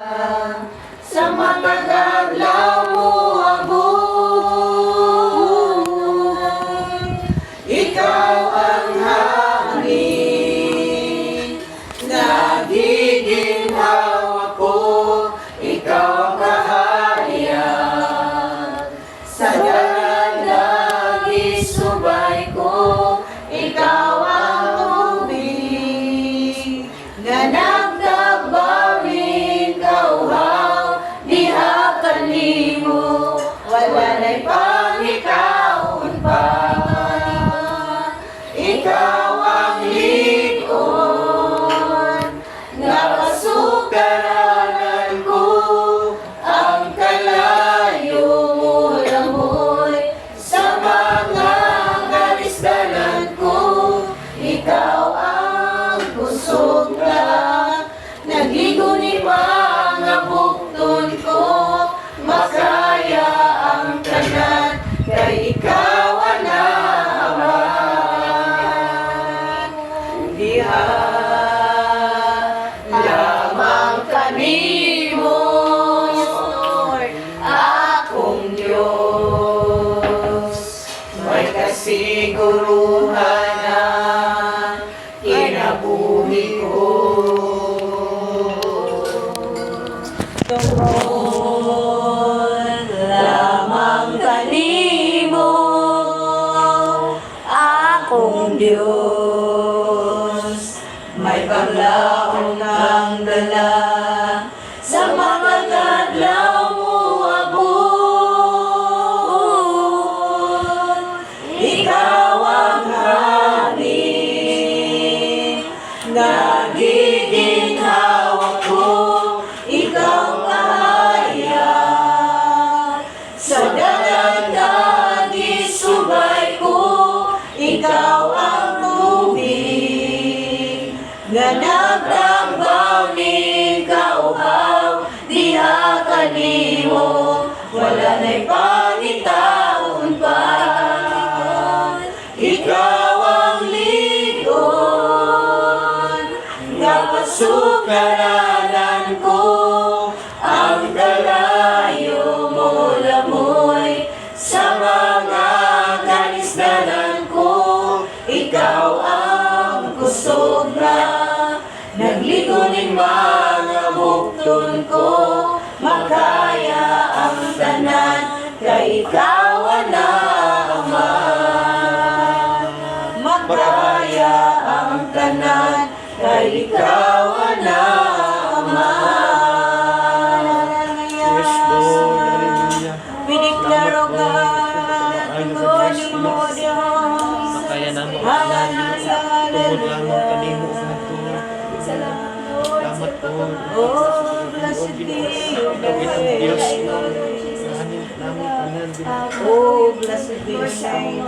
Sa matagal mo abot, ikaw ang hangin, nagiging hawa ko, ikaw ang kaharian. Sa dagat isubay ko, ikaw ang tubig, na nagdabawin kauhaw, diha kanimo, wala na'y pangikaon pa. Ikaw ang ligon, nga kasukaranan ko, ang kalayo mo lamoy, sa mga kalisdanan ko, ikaw ang kusog na, nagiguni mga bukton ko, makaya ang tanan, kay ikaw ang naman. Diha lamang kanimo, Lord, akong Diyos, may kasiguruhan na kinabuhi ko. Tungkol lamang kanimo, akong Diyos, may paglaong ng dala, sa mga kadlaw mo abot, ikaw ang hangin, nagiging hawak ko, ikaw kaharian. Sa dagat isubay ko, ikaw ang tubig, nga nagdagbaw ni kauhaw, diha kanimo, wala na'y pangitaon pa. Ikaw ang ligon, nga kasukaranan ko, ang kalayo mo lamoy, sa mga kalisdanan ko, ikaw ang kusog na, nagliguning mga bukton ko, makaya ang tanan, kay ikaw ang naman. Makaya ang tanan, kay ikaw ang naman. Yes, Lord. Hallelujah. We declare, O God, good mo, Diyos. Makaya na mo tungod lamang kanimo ang tulong. Salamat, Lord. Salamat po. Oh, blessed be your Itong Diyos. name. Oh, blessed be your name.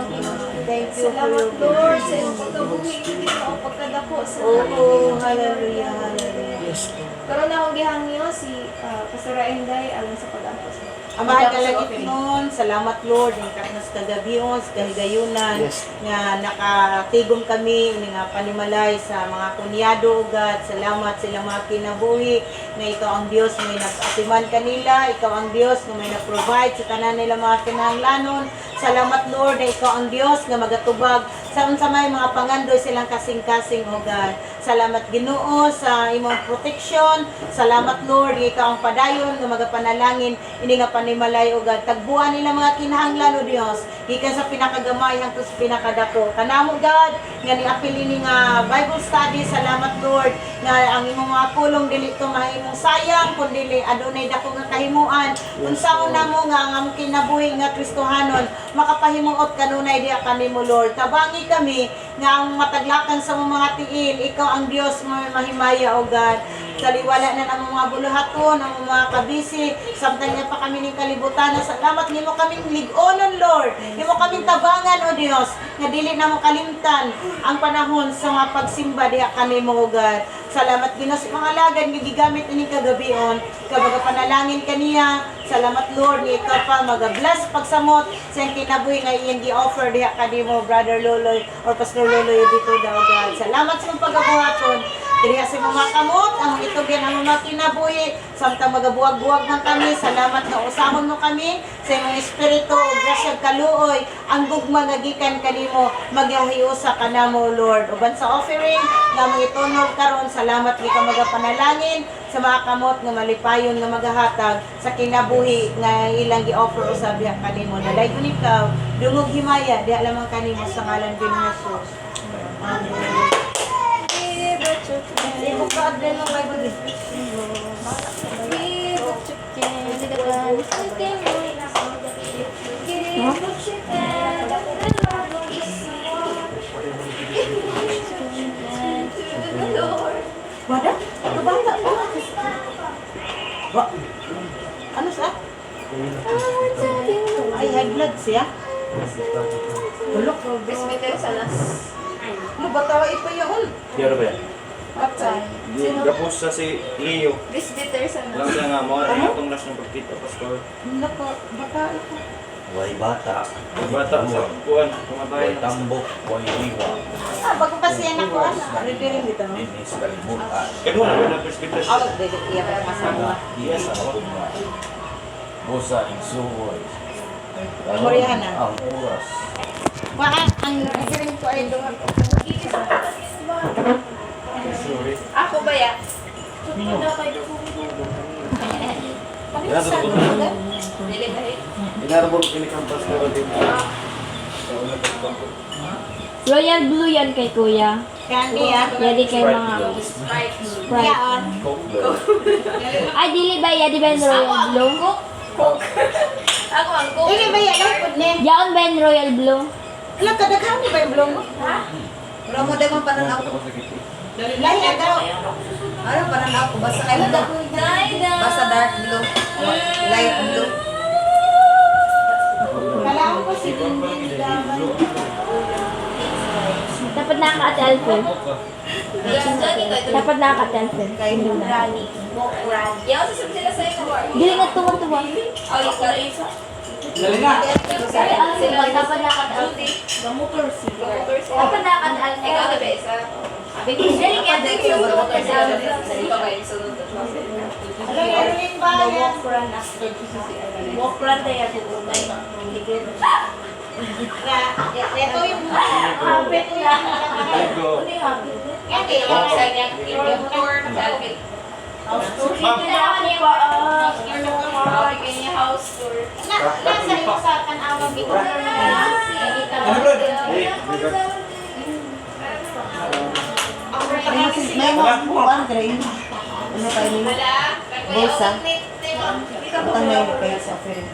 Thank you for your Lord, sa goodness. iyong pagkabuhi, hindi mo ang pagkadako sa Oh, hallelujah, hallelujah. Yes, Lord. Karoon na akong gihangyo si Pastor Inday alang sa pag-ampos. Amay kalagit nun, salamat Lord, ng katnas kagabion, kahigayunan, Yes. nga nakatigom kami, nga panimalay sa mga kunyado, God, salamat sila mga kinabuhi, na ikaw ang Diyos, may nag-atiman kanila, ikaw ang Diyos, na may nag-provide sa tanan nila mga kinahanglanon, salamat Lord, na ikaw ang Diyos, nga magatubag, sa may mga pangandoy silang kasing-kasing, O God, salamat Ginoo sa imong protection, salamat Lord, nga ikaw ang padayon, nga magapanalangin, ini nga panimalay, O God, tagbuan nila mga kinahanglan, O Diyos, gikan sa pinakagamay hangtod sa pinakadako. Kanamo God, nga niapili ni nga Bible study, salamat Lord, nga ang imong mga pulong dili to mahimong sayang, kundi adunay dako nga kahimuan. Unsaon namo nga ang among kinabuhi nga Kristohanon, makapahimuot kanunay diha kanimo Lord. Tabangi kami nga ang mataglakan sa mga tiil, ikaw ang Dios mo mahimaya, O God. Taliwala na ang mga buluhaton, ang mga kabisi, samtang niya pa kami ng kalibutan. Salamat nimo kaming ligonon, Lord. Nimo kaming tabangan, O Dios, nga dili na mo kalimtan ang panahon sa mga pagsimba diha kanimo, O God. Salamat Ginoo sa mga alagad nga gigamit ini kagabion, kabaga panalangin kaniya. Salamat Lord, nga ikaw pa mag-bless pagsamot sa iyang kinabuhi nga iyang gi-offer diha kanimo, Brother Loloy or Pastor Loloy dito daw, God. Salamat sa mga pagabuhaton. Diri sa mga kamot, ang itugyan ang mga kinabuhi, samtang magabuwag-buwag man kami, salamat na usahon mo kami sa imong espiritu, ug grasya kaluoy, ang gugma nga gikan kanimo, magyahiusa ka namo Lord. Uban sa offering nga mga itunod karon, salamat gi ka magapanalangin sa mga kamot nga malipayon nga magahatag sa kinabuhi nga ilang gi-offer usab diha kanimo. Dalaygon ikaw, dungog himaya diha lamang kanimo sa ngalan ni Jesus. Amen. Ibu ka adlen mo may bagi. Wada? Kabata pa. Wa. Ano sa? Ay, high blood siya. Bulok. Bisbiter sa las. Ano ba tawa ipa yun? Yaro ba yan? Patay. Yung gapos sa si Leo. Bisbiter sa Lang las. siya nga, mga rin itong last ng pagkita, Pastor. Nako, baka ito. Way bata, Bata sa kuwan, way kumabayan. tambok, way liwa, Ah, bago pa siya na ko, referring dito, no? inis kalimutan. Kaya mo na, presbyter Oh, siya. dito, iya pa kasama. Iya sa tunga, busa igsuhoy. Memoryahan na. Ang oras. Baka, ang referring ko ay doon. Sorry. Ako ba ya? Dili dahil. Inarabol kinikang Pastor din. Royal Blue yan kay Kuya. Candy, ah. Yadi kay mga Sprite. Sprite. Yan. Ay, dili ba? Yadi ba yung Royal Blue? Coke. Ako ang coke. Ini ba yan? Ang pud ni? Yaon ba yung Royal Blue? Ala, kadaghan ni ba yung blong mo? Pero mo din man pananaw ko. Lahi na daw. Ano pananaw ko? Basta kayo blue. Basta dark blue. Light blue. Kailangan ko si Dindi daman. Dapat naka-Ate Alfred. Dapat naka-Ate Alfred. Kayo blue. Yaw sa sila sa iyo. Dili nga tuwa-tuwa. Oh, ikaw isa. Ate Alfred, dapat naka-Ate Alfred. Dapat naka-Ate Alfred. Ikaw na ba isa? Dili nga Ikaw ba yung sunod? Alam, meron ba yan? Walk run tayo ako. Ito yung Habit na. Candy, Yung sa yan. niya, yung tour, Alvin. Hindi na ako pa. Bawal kayo niya house tour. Nasa iyo sa tanawang ito. May mga buwan kayo. Ano tayo nila? Wala. Bulsa. Utang na yun kayo sa offering.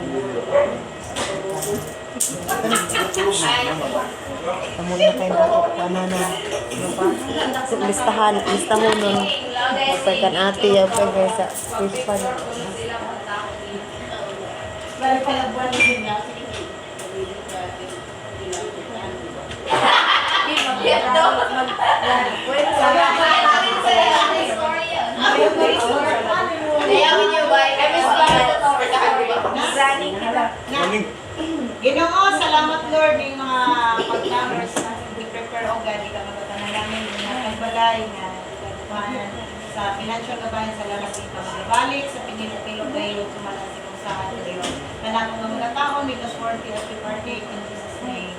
Tamo na kayo na panana. Ano pa? So, listahan nun. Pagkan ate yung pagkaya sa fish pan. Balik ka lang buwan din na. Ito. Layawin niyo ba? Kami sa Ginoo, salamat Lord ng mga pag-numbers na prepare o gani ka magatanalamin na pagbalay nga katupanan sa financial kabayan salamat din ka magbalik sa pinilog kayo sumalang sa kung saan kayo. Kanang mga tao, make us worthy as we partake in Jesus' name.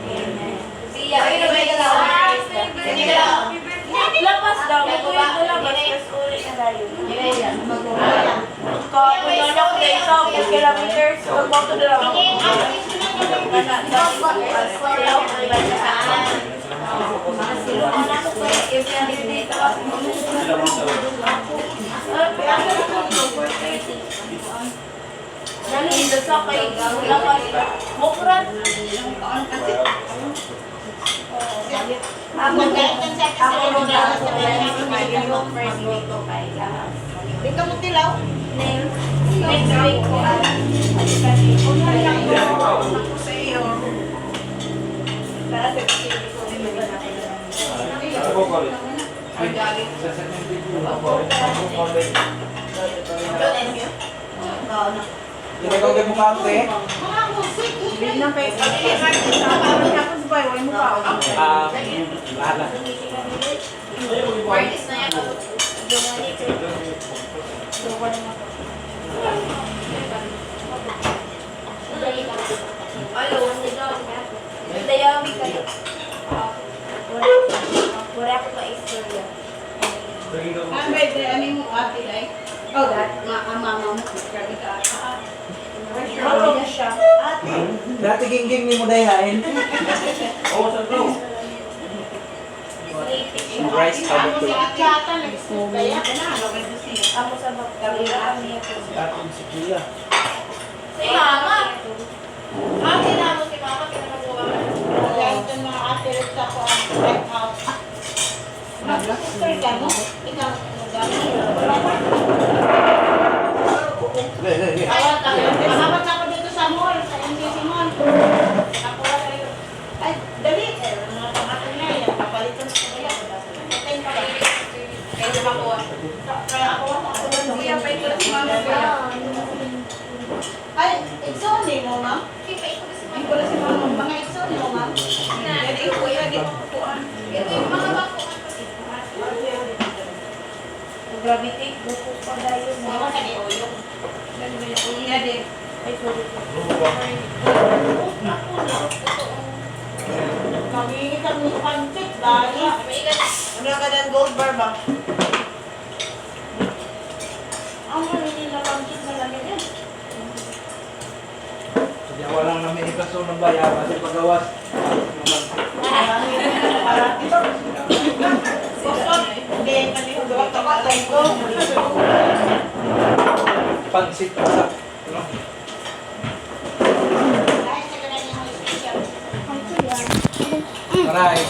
Amen. Siya, ayun na ba yung Sige lang. Lapas daw. Ito yung labas. Kasi ulit na tayo. Kung ko na isa, 5 kilometers. Pagbato na lang ako. Dali, sa kay lapas. Mukran. Di ka mo tilaw? Next week ko. Ikaw kay mukha ko eh. Hindi na kay tapos ba, wala mo pa. Lahat. Artist na yan. Alo, dayami kayo. Wala ko pa istorya. Ano ba ito? Ano yung ate ay? Oh, that. Mama mo. Grabe ka. Ano na siya? Dati gingging ni mo dayahin. Oo, sa bro. Rice Ako covered si to. Achata, nag-school kaya. Ako sa bakterya. Dati si Kuya. Si Mama. Kinamo si Mama. Kinamabuha ka. Dahil ito mga ate rin sa ako ang check out. Mag-sister ka, no? Ikaw, Mahabat ako dito sa mall, sa MCC Mall. Ako kayo. Ay, dali. Mga kamato na yan. Papalitan ko kaya. Patay pa ba? Kaya lumakuha. Kaya ako Kuya, pa ito si Mama. Ay, exone mo, ma'am? Kipa ito si Hindi Mama. ko na si ma'am. Mga exone mo, ma'am? Hindi ko kuya, di ko kukuhan. Ito yung mga bakuhan. Gravity, buko pa dayo mo. Mga sa iuyo. Iya din. Ay, sorry. Magiging kami pancit, dahil. Ano ka ng gold bar ba? Ang hindi na pancit na lang yan. Hindi ako lang namin ikaso ng bayan kasi pagawas. Hindi, panihulog ako patay ko. Pansit pa sa. Ano? Dahil sa ganyan yung special. Maray,